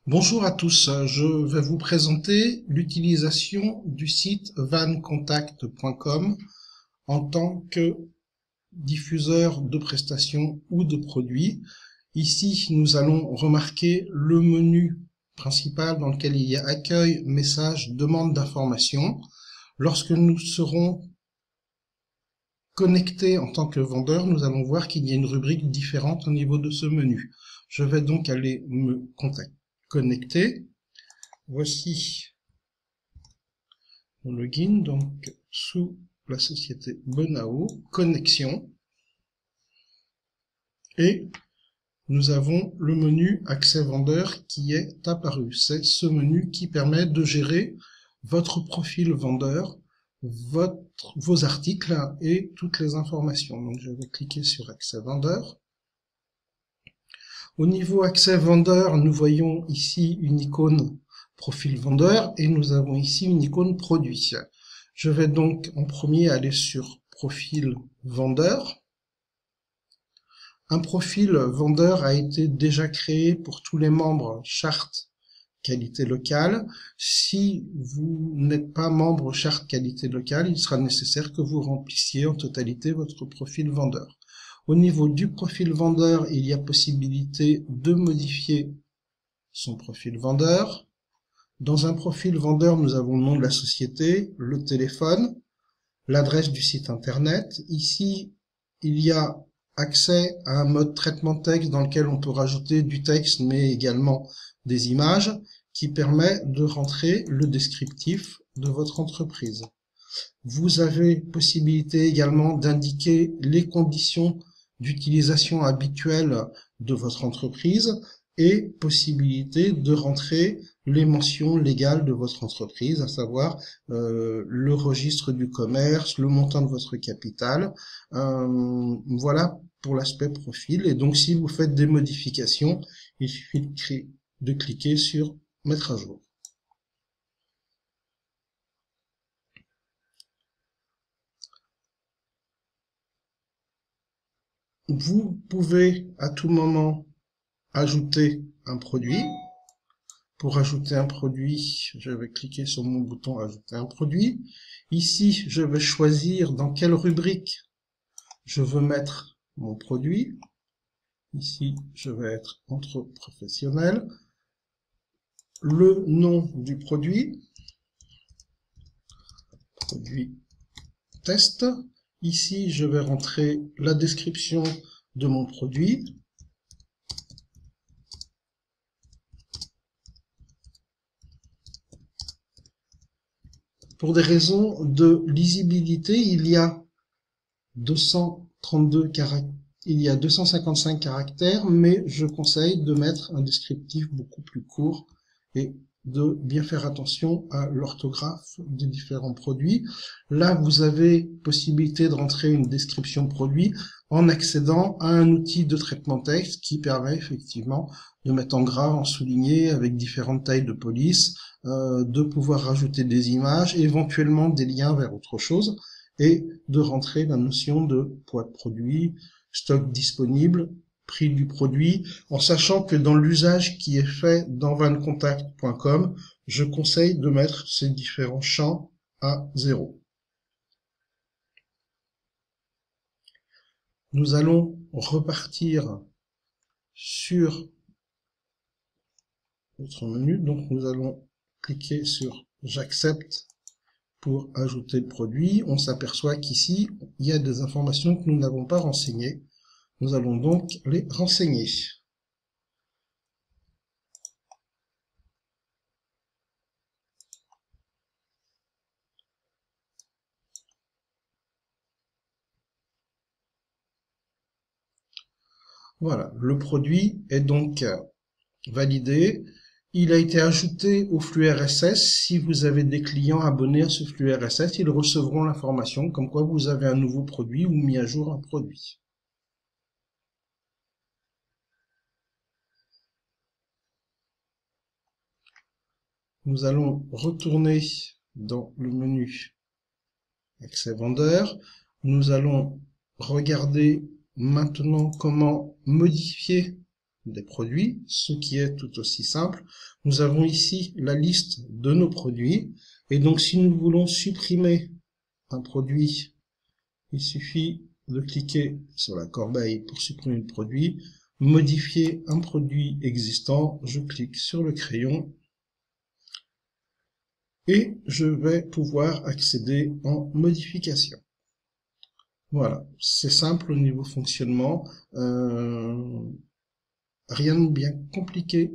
Bonjour à tous, je vais vous présenter l'utilisation du site vancontact.com en tant que diffuseur de prestations ou de produits. Ici, nous allons remarquer le menu principal dans lequel il y a accueil, message, demande d'information. Lorsque nous serons connectés en tant que vendeur, nous allons voir qu'il y a une rubrique différente au niveau de ce menu. Je vais donc aller me connecter. Voici mon login, donc sous la société Bonao, connexion, et nous avons le menu accès vendeur qui est apparu. C'est ce menu qui permet de gérer votre profil vendeur, vos articles et toutes les informations. Donc je vais cliquer sur accès vendeur. Au niveau accès vendeur, nous voyons ici une icône profil vendeur et nous avons ici une icône produit. Je vais donc en premier aller sur profil vendeur. Un profil vendeur a été déjà créé pour tous les membres charte qualité locale. Si vous n'êtes pas membre charte qualité locale, il sera nécessaire que vous remplissiez en totalité votre profil vendeur. Au niveau du profil vendeur, il y a possibilité de modifier son profil vendeur. Dans un profil vendeur, nous avons le nom de la société, le téléphone, l'adresse du site internet. Ici, il y a accès à un mode traitement de texte dans lequel on peut rajouter du texte, mais également des images, qui permet de rentrer le descriptif de votre entreprise. Vous avez possibilité également d'indiquer les conditions d'utilisation habituelle de votre entreprise et possibilité de rentrer les mentions légales de votre entreprise, à savoir le registre du commerce, le montant de votre capital. Voilà pour l'aspect profil. Et donc, si vous faites des modifications, il suffit de cliquer sur mettre à jour. Vous pouvez à tout moment ajouter un produit. Pour ajouter un produit, je vais cliquer sur mon bouton ajouter un produit. Ici, je vais choisir dans quelle rubrique je veux mettre mon produit. Ici, je vais être entre professionnels. Le nom du produit test. Ici, je vais rentrer la description de mon produit. Pour des raisons de lisibilité, il y a 255 caractères, mais je conseille de mettre un descriptif beaucoup plus court et de bien faire attention à l'orthographe des différents produits. Là, vous avez possibilité de rentrer une description produit en accédant à un outil de traitement texte qui permet effectivement de mettre en gras, en souligné, avec différentes tailles de police, de pouvoir rajouter des images, éventuellement des liens vers autre chose, et de rentrer la notion de poids de produit, stock disponible, prix du produit, en sachant que dans l'usage qui est fait dans vancontact.com, je conseille de mettre ces différents champs à 0. Nous allons repartir sur notre menu, donc nous allons cliquer sur j'accepte pour ajouter le produit. On s'aperçoit qu'ici, il y a des informations que nous n'avons pas renseignées. Nous allons donc les renseigner. Voilà, le produit est donc validé. Il a été ajouté au flux RSS. Si vous avez des clients abonnés à ce flux RSS, ils recevront l'information comme quoi vous avez un nouveau produit ou mis à jour un produit. Nous allons retourner dans le menu accès vendeur. Nous allons regarder maintenant comment modifier des produits, ce qui est tout aussi simple. Nous avons ici la liste de nos produits, et donc si nous voulons supprimer un produit, il suffit de cliquer sur la corbeille pour supprimer le produit, modifier un produit existant, je clique sur le crayon, et je vais pouvoir accéder en modification. Voilà, c'est simple au niveau fonctionnement, rien de bien compliqué.